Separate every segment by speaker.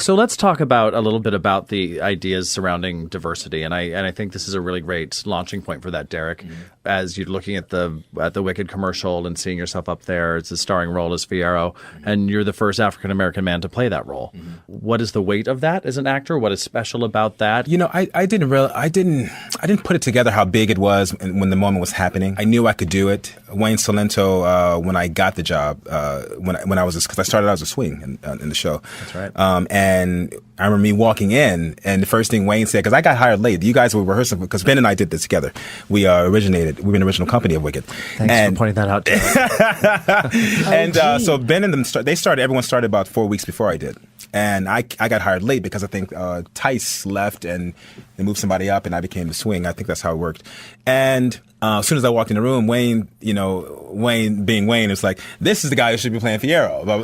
Speaker 1: So let's talk about a little bit about the ideas surrounding diversity, and I think this is a really great launching point for that, Derrick. As you're looking at the Wicked commercial and seeing yourself up there, it's a starring role as Fiyero, and you're the first African American man to play that role. What is the weight of that as an actor? What is special about that?
Speaker 2: You know, I didn't put it together how big it was when the moment was happening. I knew I could do it. Wayne Salento, when I got the job, when I was, because I started out as a swing in the show.
Speaker 1: That's right.
Speaker 2: And I remember me walking in, and the first thing Wayne said, because I got hired late. You guys were rehearsing, because Ben and I did this together. We originated. We were an original company of Wicked.
Speaker 1: Thanks for pointing that out.
Speaker 2: And so Ben and them everyone started about 4 weeks before I did. And I got hired late because I think Tice left and they moved somebody up and I became the swing. I think that's how it worked. And as soon as I walked in the room, Wayne being Wayne, was like, this is the guy who should be playing Fiyero. But,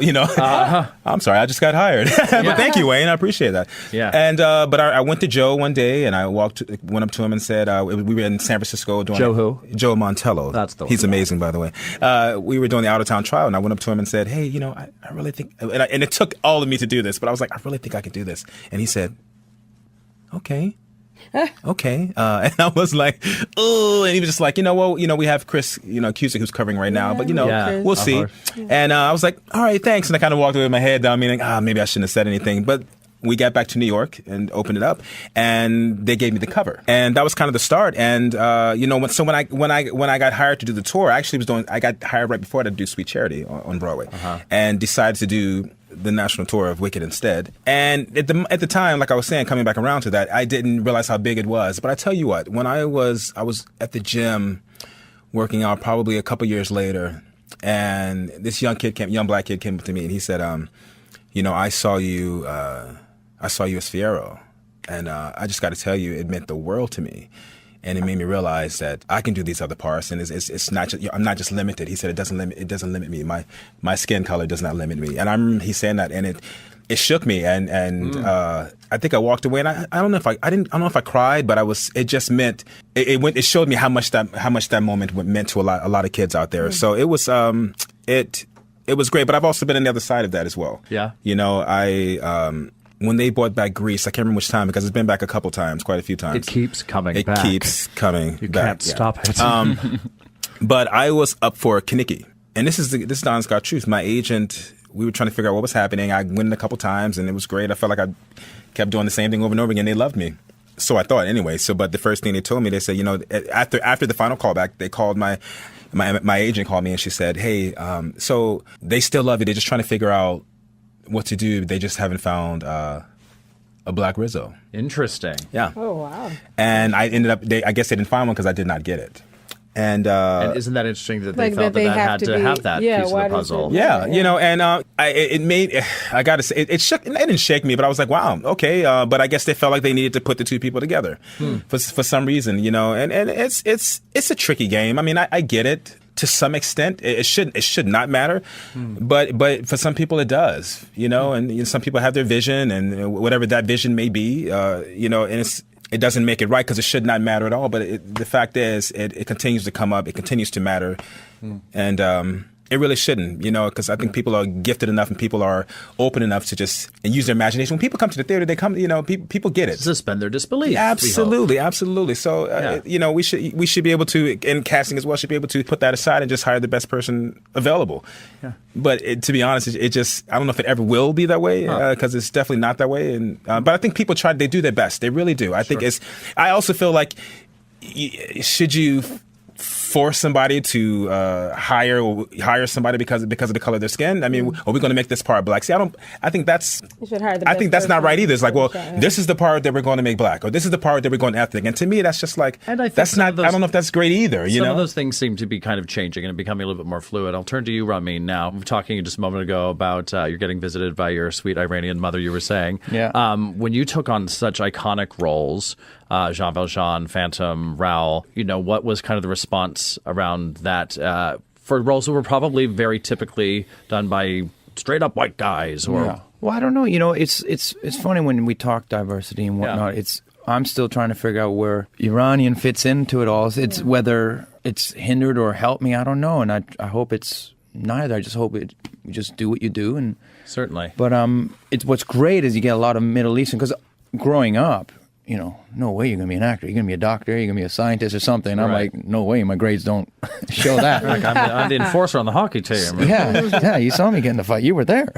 Speaker 2: I'm sorry, I just got hired. But thank you, Wayne. I appreciate that.
Speaker 1: Yeah.
Speaker 2: And but I went to Joe one day and I went up to him and said, we were in San Francisco doing
Speaker 1: Joe who?
Speaker 2: Joe Montello.
Speaker 1: That's the one.
Speaker 2: He's amazing, by the way. We were doing the out-of-town trial and I went up to him and said, hey, I really think, and it took all of me to do this, but I was like, I really think I can do this. And he said, okay. Okay. And I was like, oh, and he was just like, we have Chris, Cusick who's covering right now, but we'll see. And I was like, all right, thanks. And I kind of walked away with my head down, meaning, maybe I shouldn't have said anything. But we got back to New York and opened it up, and they gave me the cover, and that was kind of the start. And when I got hired to do the tour, I got hired right before to do Sweet Charity on Broadway, and decided to do the national tour of Wicked instead. And at the time, like I was saying, coming back around to that, I didn't realize how big it was. But I tell you what, when I was at the gym working out probably a couple years later, and this young black kid came up to me and he said, I saw you as Fiyero, and I just got to tell you, it meant the world to me. And it made me realize that I can do these other parts, and it's not just, I'm not just limited. He said it doesn't limit me. My skin color does not limit me. And I remember he saying that, and it shook me. And I think I walked away, and I don't know if I cried, but it just meant it showed me how much that moment meant to a lot of kids out there. So it was it was great. But I've also been on the other side of that as well.
Speaker 1: Yeah.
Speaker 2: When they brought back Grease, I can't remember which time, because it's been back a couple times, quite a few times.
Speaker 1: It keeps coming back.
Speaker 2: It keeps coming back.
Speaker 1: You can't stop it.
Speaker 2: But I was up for Kaniki. And this is the honest God truth. My agent, we were trying to figure out what was happening. I went in a couple times, and it was great. I felt like I kept doing the same thing over and over again. They loved me. So I thought anyway. But the first thing they told me, they said, after the final callback, they called my agent called me, and she said, hey, so they still love you. They're just trying to figure out what to do. They just haven't found a black Rizzo.
Speaker 1: Interesting.
Speaker 2: Yeah.
Speaker 3: Oh, wow.
Speaker 2: And I ended up, I guess they didn't find one because I did not get it. And
Speaker 1: isn't that interesting that they felt that had to have that piece of the puzzle?
Speaker 2: Yeah, and it made, I got to say, it didn't shake me, but I was like, wow, okay. But I guess they felt like they needed to put the two people together for some reason, and it's a tricky game. I mean, I get it. To some extent, it should not matter, but for some people it does, and some people have their vision, and whatever that vision may be, and it doesn't make it right because it should not matter at all. But the fact is, it continues to come up, it continues to matter, and it really shouldn't, because I think people are gifted enough and people are open enough to just use their imagination. When people come to the theater, they come, people get it.
Speaker 1: Suspend their disbelief.
Speaker 2: Absolutely, absolutely. So, we should be able to, in casting as well, should be able to put that aside and just hire the best person available. Yeah. But to be honest, it just, I don't know if it ever will be that way, because it's definitely not that way. And but I think people they do their best. They really do. I think I also feel like, should you force somebody to hire somebody because of the color of their skin? I mean, are we going to make this part black? See, I think that's not right either. It's like, well, this is the part that we're going to make black, or this is the part that we're going ethnic. And to me, that's just like, that's not. I don't know if that's great either.
Speaker 1: Some of those things seem to be kind of changing and becoming a little bit more fluid. I'll turn to you, Ramin. Now, we were talking just a moment ago about you're getting visited by your sweet Iranian mother. You were saying, when you took on such iconic roles, Jean Valjean, Phantom, Raoul, what was kind of the response around that for roles that were probably very typically done by straight up white guys? Or
Speaker 4: Well, I don't know. It's funny when we talk diversity and whatnot. I'm still trying to figure out where Iranian fits into it all. It's whether it's hindered or helped me. I don't know, and I hope it's neither. I just hope you just do what you do. And
Speaker 1: certainly.
Speaker 4: But it's what's great is you get a lot of Middle Eastern, because growing up, no way you're going to be an actor. You're going to be a doctor. You're going to be a scientist or something. I'm like, no way. My grades don't show that.
Speaker 1: Like I'm the enforcer on the hockey team.
Speaker 4: Yeah. You saw me get in the fight. You were there.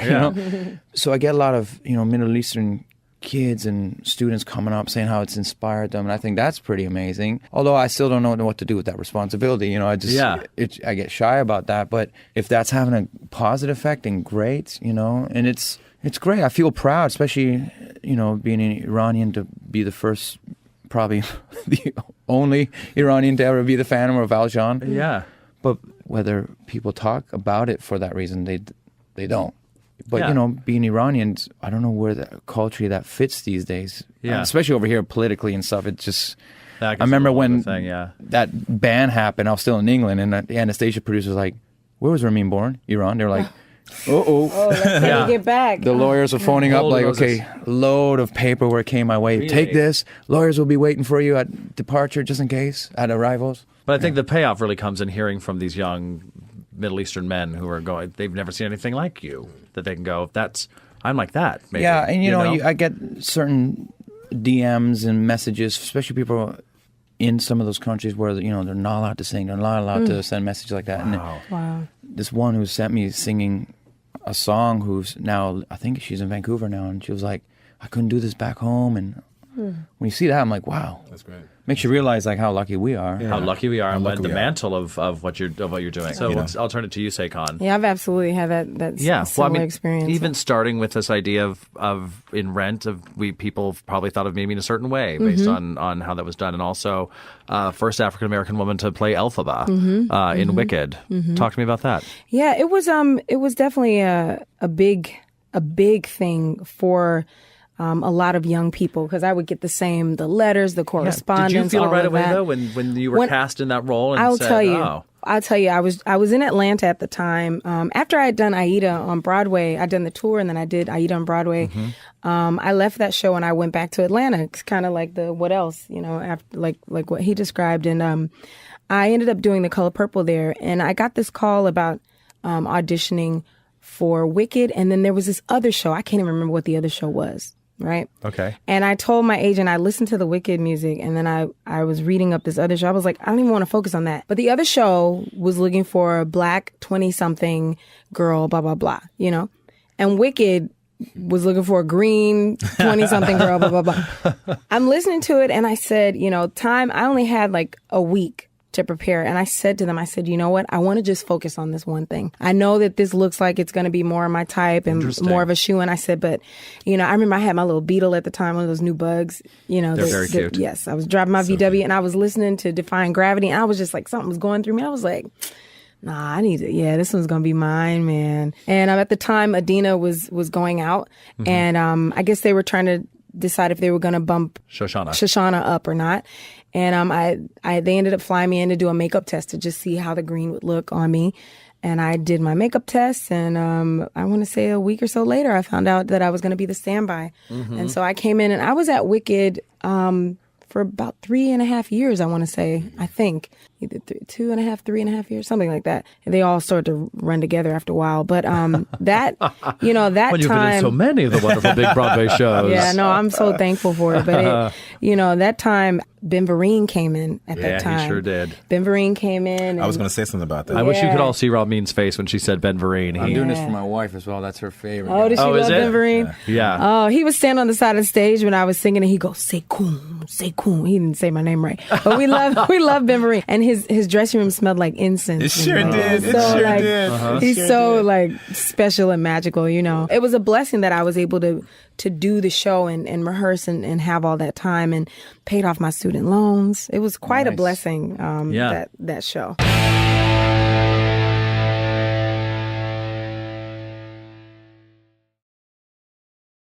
Speaker 4: So I get a lot of Middle Eastern kids and students coming up saying how it's inspired them, and I think that's pretty amazing. Although I still don't know what to do with that responsibility. I get shy about that. But if that's having a positive effect, and great, and it's great. I feel proud, especially being an Iranian, to be the first, probably the only Iranian to ever be the Phantom or Valjean.
Speaker 1: Yeah.
Speaker 4: But whether people talk about it for that reason, they don't. But, being Iranians, I don't know where the culture that fits these days.
Speaker 1: Yeah.
Speaker 4: Especially over here politically and stuff. It just... I remember when that ban happened, I was still in England, and the Anastasia producer was like, where was Ramin born? Iran? They were like,
Speaker 3: let's get back.
Speaker 4: The lawyers are phoning up like, okay, load of paperwork came my way. Really? Take this. Lawyers will be waiting for you at departure just in case, at arrivals.
Speaker 1: But I think the payoff really comes in hearing from these young Middle Eastern men who are going, they've never seen anything like you, that they can go, I'm like that. Maybe.
Speaker 4: Yeah, and I get certain DMs and messages, especially people in some of those countries where they're not allowed to sing, they're not allowed to send messages like that.
Speaker 1: Wow.
Speaker 4: And this one who sent me singing a song, who's now, I think she's in Vancouver now, and she was like, I couldn't do this back home. And when you see that, I'm like, wow,
Speaker 2: that's great.
Speaker 4: Makes you realize how lucky we are.
Speaker 1: Yeah. How lucky we are, and the mantle of what you're doing. So I'll turn it to you, Saycon.
Speaker 3: Yeah, I've absolutely had that similar experience.
Speaker 1: Even starting with this idea of in Rent, people probably thought of me in a certain way based on how that was done, and also first African American woman to play Elphaba in Wicked. Talk to me about that.
Speaker 3: Yeah, it was definitely a big thing for a lot of young people, because I would get the letters, the correspondence.
Speaker 1: Did you feel it right away
Speaker 3: that.
Speaker 1: though when you were cast in that role? And
Speaker 3: I'll tell you, I was in Atlanta at the time. After I had done Aida on Broadway, I'd done the tour, and then I did Aida on Broadway. I left that show and I went back to Atlanta. It's kind of like the what else, after like what he described, and I ended up doing The Color Purple there, and I got this call about auditioning for Wicked, and then there was this other show. I can't even remember what the other show was. Right.
Speaker 1: Okay.
Speaker 3: And I told my agent, I listened to the Wicked music, and then I was reading up this other show. I was like, I don't even want to focus on that. But the other show was looking for a black 20-something girl, blah, blah, blah, And Wicked was looking for a green 20-something girl, blah, blah, blah. I'm listening to it, and I said, I only had like a week to prepare. And I said to them, you know what? I want to just focus on this one thing. I know that this looks like it's going to be more of my type and more of a shoe. And I said, but, I remember I had my little Beetle at the time, one of those new Bugs.
Speaker 1: They're very cute.
Speaker 3: Yes. I was driving my VW and I was listening to Defying Gravity, and I was just like, something was going through me. I was like, nah, this one's going to be mine, man. And at the time, Adina was going out, and I guess they were trying to decide if they were going to bump Shoshana up or not. And they ended up flying me in to do a makeup test to just see how the green would look on me. And I did my makeup test, and I want to say a week or so later, I found out that I was going to be the standby. And so I came in, and I was at Wicked for about 3.5 years, I want to say, I think. Either 2.5, 3.5 years, something like that. And they all started to run together after a while. But that
Speaker 1: well, you've been in so many of the wonderful big Broadway shows.
Speaker 3: Yeah, no, I'm so thankful for it. But that time, Ben Vereen came in at that time.
Speaker 1: Yeah, he sure did.
Speaker 3: Ben Vereen came in.
Speaker 2: I was going to say something about that.
Speaker 1: I wish you could all see Ramin's face when she said Ben Vereen.
Speaker 4: I'm doing this for my wife as well. That's her favorite.
Speaker 3: Oh, did she love Ben Vereen?
Speaker 1: Yeah.
Speaker 3: Oh, he was standing on the side of the stage when I was singing, and he goes, Saycon, Saycon. He didn't say my name right. But we love Ben Vereen. And his dressing room smelled like incense.
Speaker 2: It sure did.
Speaker 3: He's so special and magical, It was a blessing that I was able to do the show and rehearse and have all that time, and paid off my student loans. It was quite a blessing, that show.